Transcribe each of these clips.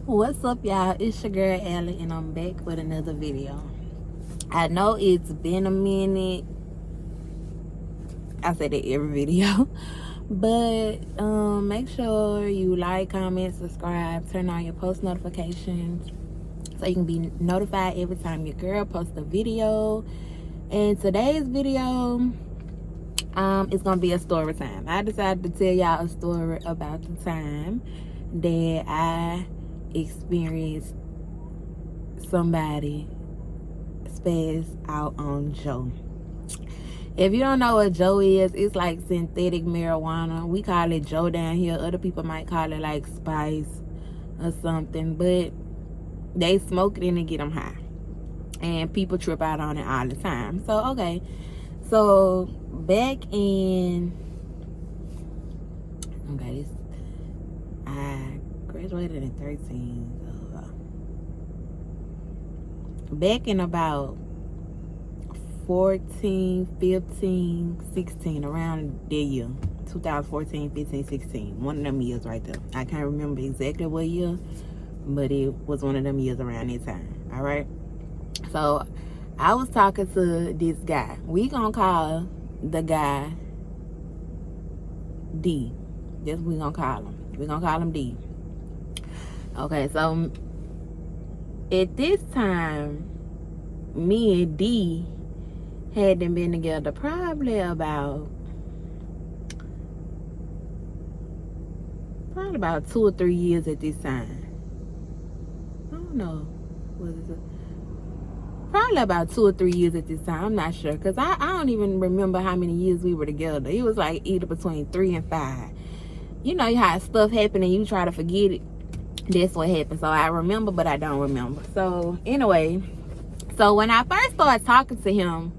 What's up, y'all? It's your girl Allie, and I'm back with another video. I know it's been a minute. I say that every video. But make sure you like, comment, subscribe, turn on your post notifications so you can be notified every time your girl posts a video. And today's video is gonna be a story time. I decided to tell y'all a story about the time that I experienced somebody spaz out on Joe. If you don't know what Joe is, it's like synthetic marijuana. We call it Joe down here. Other people might call it like spice or something, but they smoke it and they get them high, and people trip out on it all the time. So okay, so back in I graduated in 13, so back in about 14, 15, 16, around that year, 2014, 15, 16, one of them years right there. I can't remember exactly what year, but it was one of them years around that time. All right, so I was talking to this guy. We gonna call the guy D. That's what we gonna call him. We gonna call him D. Okay, so at this time, me and D hadn't been together probably about 2 or 3 years at this time. I don't know. What is it? Probably about 2 or 3 years at this time. I'm not sure, because I don't even remember how many years we were together. It was like either between 3 and 5. You know how stuff happened and you try to forget it. That's what happened. So I remember, but I don't remember. So anyway, so when I first started talking to him,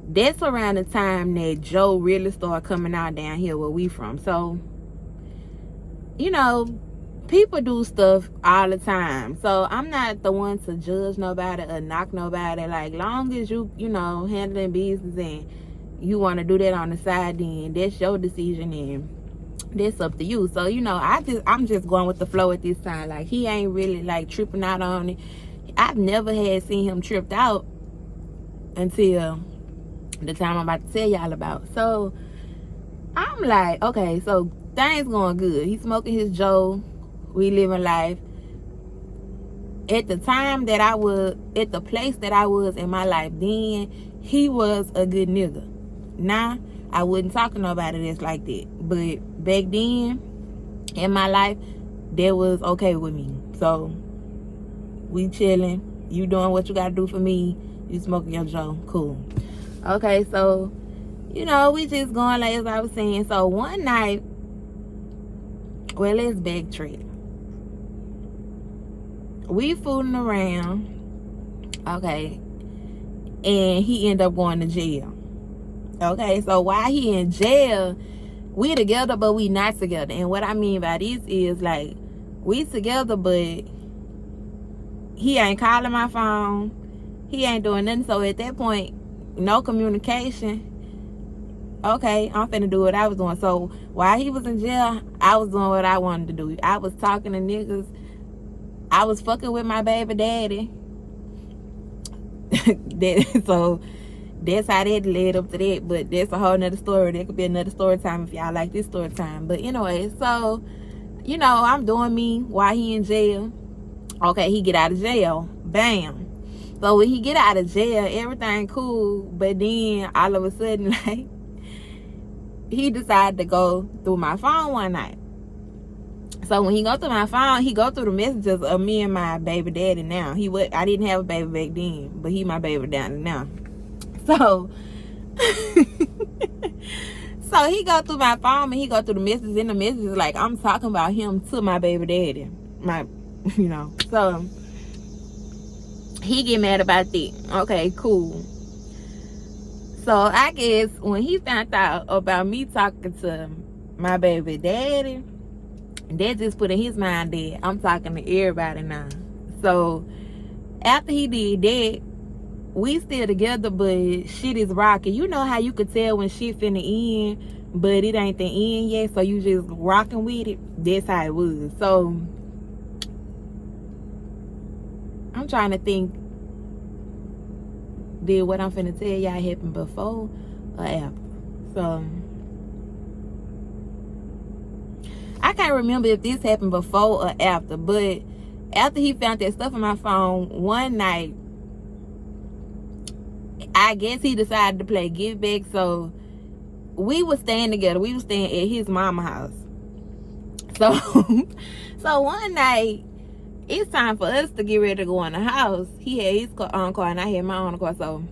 that's around the time that Joe really started coming out down here where we from. So, you know, people do stuff all the time. So I'm not the one to judge nobody or knock nobody. Like, long as you know, handling business and you want to do that on the side, then that's your decision and that's up to you. So, you know, I'm just going with the flow at this time. Like, he ain't really like tripping out on it. I've never had seen him tripped out until the time I'm about to tell y'all about. So I'm like, okay, so things going good. He's smoking his Joe. We living life. At the time that I was, at the place that I was in my life then, he was a good nigga. Now, I wouldn't talk to nobody that's like that. But back then, in my life, that was okay with me. So, we chilling. You doing what you gotta do for me. You smoking your Joe. Cool. Okay, so, you know, we just going like as I was saying. So, one night, well, let's backtrack. We fooling around. Okay. And he ended up going to jail. Okay, so while he in jail, we together, but we not together. And what I mean by this is, like, we together, but he ain't calling my phone. He ain't doing nothing. So at that point, no communication. Okay, I'm finna do what I was doing. So while he was in jail, I was doing what I wanted to do. I was talking to niggas. I was fucking with my baby daddy. So that's how that led up to that. But that's a whole nother story. That could be another story time if y'all like this story time. But anyway, so, you know, I'm doing me while he in jail. Okay, he get out of jail. Bam. So when he get out of jail, everything cool. But then all of a sudden, like, he decided to go through my phone one night. So when he go through my phone, he go through the messages of me and my baby daddy now. I didn't have a baby back then, but he my baby daddy now. So, so he go through my phone and he go through the messages. And the messages, like, I'm talking about him to my baby daddy. You know. So, he get mad about that. Okay, cool. So, I guess when he found out about me talking to my baby daddy, that just put in his mind that I'm talking to everybody now. So, after he did that, we still together, but shit is rocking. You know how you could tell when shit finna end, but it ain't the end yet, so you just rocking with it? That's how it was. So I'm trying to think, did what I'm finna tell y'all happen before or after? So I can't remember if this happened before or after, but after he found that stuff in my phone one night, I guess he decided to play give back. So we were staying together. We were staying at his mama house. So one night, it's time for us to get ready to go in the house. He had his own car and I had my own car. So,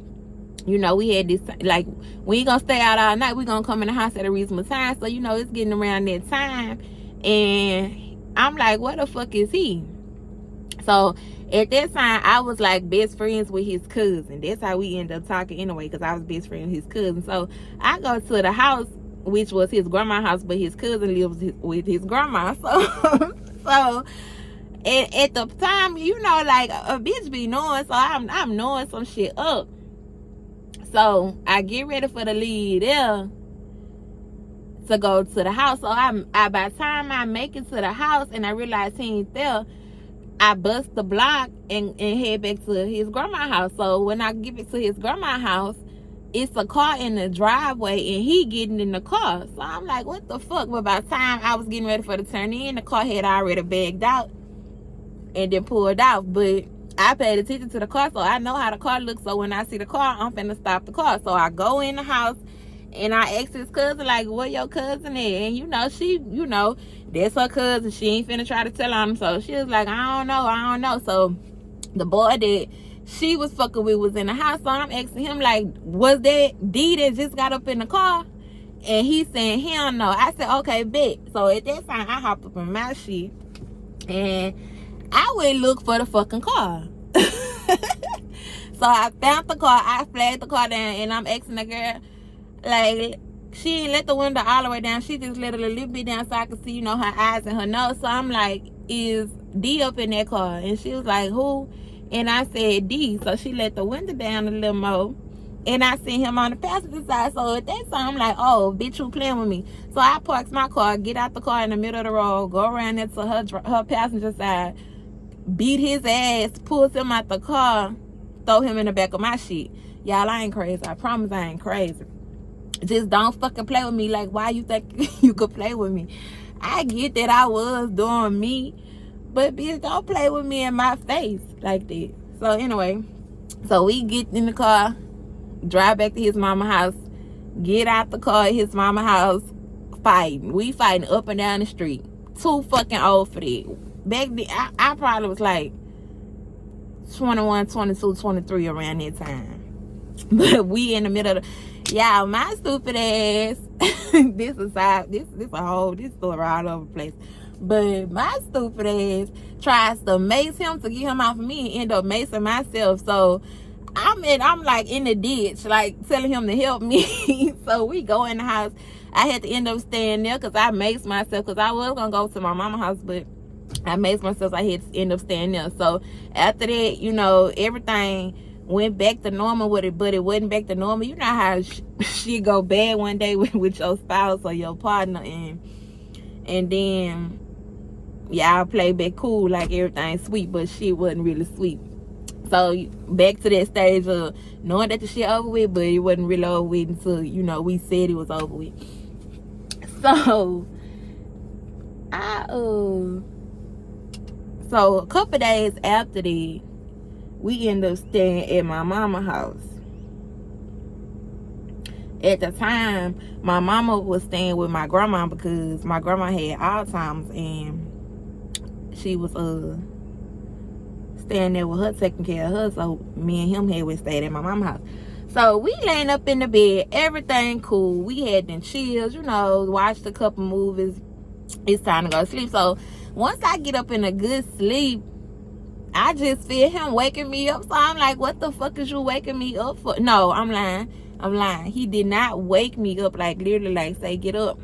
you know, we had this, like, we ain't gonna stay out all night. We gonna come in the house at a reasonable time. So, you know, it's getting around that time. And I'm like, what the fuck is he? So, at that time, I was like best friends with his cousin. That's how we ended up talking anyway, because I was best friend with his cousin. So, I go to the house, which was his grandma's house, but his cousin lives with his grandma. So and at the time, you know, like a bitch be knowing, so I'm knowing some shit up. So I get ready for the lead there to go to the house. So I by the time I make it to the house and I realize he ain't there, I bust the block and head back to his grandma's house. So when I get it to his grandma's house, it's a car in the driveway and he getting in the car. So I'm like, what the fuck? But by the time I was getting ready for the turn in, the car had already bagged out and then pulled out. But I paid attention to the car, so I know how the car looks. So when I see the car, I'm finna stop the car. So I go in the house and I ask his cousin, like, where your cousin at? And you know, she, you know, that's her cousin. She ain't finna try to tell on him. So she was like, I don't know. So the boy that she was fucking with was in the house. So I'm asking him, like, was that D that just got up in the car? And he saying, hell no. I said, okay, bet. So at that time, I hopped up in my shit and I went look for the fucking car. So I found the car. I flagged the car down and I'm asking the girl, like, she ain't let the window all the way down. She just let it a little bit down so I could see, you know, her eyes and her nose. So I'm like, is D up in that car? And she was like, who? And I said D. So she let the window down a little more. And I seen him on the passenger side. So at that time, I'm like, oh, bitch, you playing with me. So I parked my car, get out the car in the middle of the road, go around there to her passenger side, beat his ass, pulls him out the car, throw him in the back of my shit. Y'all, I ain't crazy. I promise I ain't crazy. Just don't fucking play with me. Like, why you think you could play with me? I get that I was doing me, but bitch, don't play with me in my face like that. So anyway, so we get in the car, drive back to his mama house, get out the car at his mama house, fighting. We fighting up and down the street. Too fucking old for that. Back then, I probably was like 21, 22, 23 around that time. But we in the middle of the... Y'all, my stupid ass, this story all over the place. But my stupid ass tries to mace him to get him off of me and end up macing myself. So I'm like in the ditch, like telling him to help me. So we go in the house. I had to end up staying there because I maced myself, because I was gonna go to my mama's house, but I maced myself. I had to end up staying there. So after that, you know, everything went back to normal with it, but it wasn't back to normal. You know how she go bad one day with your spouse or your partner, and then y'all play back cool like everything's sweet, but shit wasn't really sweet. So back to that stage of knowing that the shit over with, but it wasn't really over with until, you know, we said it was over with. So so a couple days after that, we ended up staying at my mama's house. At the time, my mama was staying with my grandma because my grandma had Alzheimer's and she was staying there with her, taking care of her. So me and him had stayed at my mama's house. So we laying up in the bed, everything cool. We had them chills, you know, watched a couple movies. It's time to go to sleep. So once I get up in a good sleep, I just feel him waking me up. So I'm like, what the fuck is you waking me up for? No, I'm lying. He did not wake me up, like literally like say get up.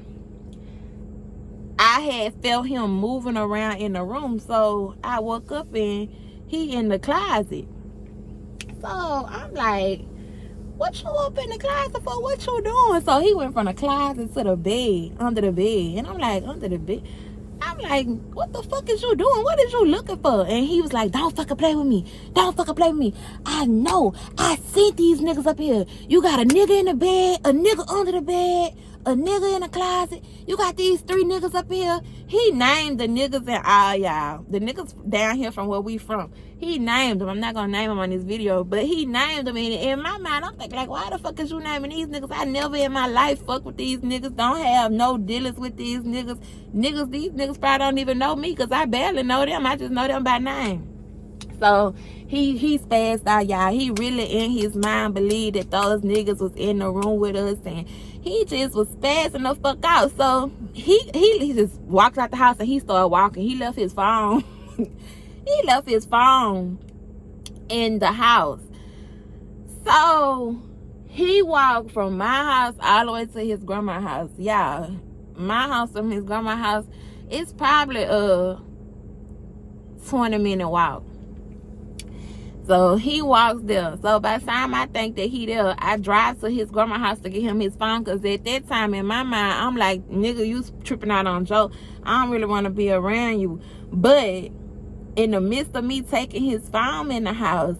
I had felt him moving around in the room. So I woke up and he in the closet. So I'm like, what you up in the closet for? What you doing? So he went from the closet to the bed, under the bed. And I'm like, under the bed? I'm like, what the fuck is you doing? What is you looking for? And he was like, don't fucking play with me. Don't fucking play with me. I know. I seen these niggas up here. You got a nigga in the bed, a nigga under the bed, a nigga in the closet. You got these 3 niggas up here. He named the niggas in all y'all. The niggas down here from where we from. He named them. I'm not going to name them on this video, but he named them. And in my mind, I'm thinking, like, why the fuck is you naming these niggas? I never in my life fuck with these niggas. Don't have no dealings with these niggas. These niggas probably don't even know me because I barely know them. I just know them by name. So he spazzed out, y'all. He really in his mind believed that those niggas was in the room with us, and he just was spazzing the fuck out. So he just walked out the house and he started walking. He left his phone. He left his phone in the house. So he walked from my house all the way to his grandma's house. Yeah, my house from his grandma's house, it's probably a 20-minute walk. So he walks there. So by the time I think that he there, I drive to his grandma's house to get him his phone. Because at that time in my mind, I'm like, nigga, you tripping out on Joe. I don't really want to be around you. But in the midst of me taking his phone in the house,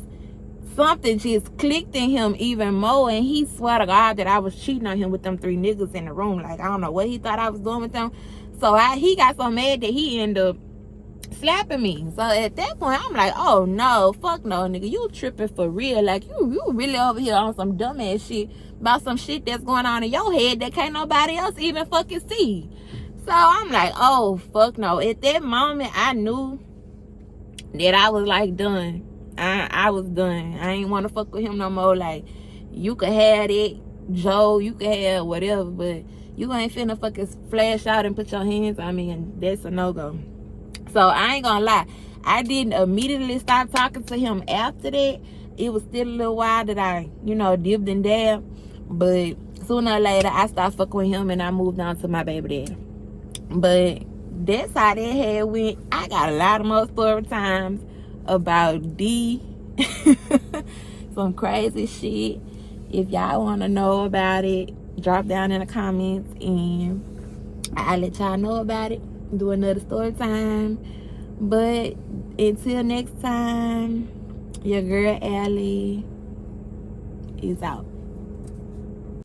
something just clicked in him even more. And he swear to God that I was cheating on him with them 3 niggas in the room. Like, I don't know what he thought I was doing with them. So he got so mad that he ended up slapping me. So at that point, I'm like, oh no, fuck no, nigga, you tripping for real. Like, you really over here on some dumbass shit about some shit that's going on in your head that can't nobody else even fucking see. So I'm like, oh fuck no. At that moment, I knew that I was like done. I was done. I ain't want to fuck with him no more. Like, you could have it, Joe, you could have whatever, but you ain't finna fucking flash out and put your hands on me, and that's a no-go. So I ain't gonna lie, I didn't immediately start talking to him after that. It was still a little while that I, dipped and dabbed. But sooner or later, I started fucking with him and I moved on to my baby daddy. But that's how that had went. I got a lot of more story times about D. Some crazy shit. If y'all want to know about it, drop down in the comments and I'll let y'all know about it. Do another story time. But until next time, your girl Allie is out.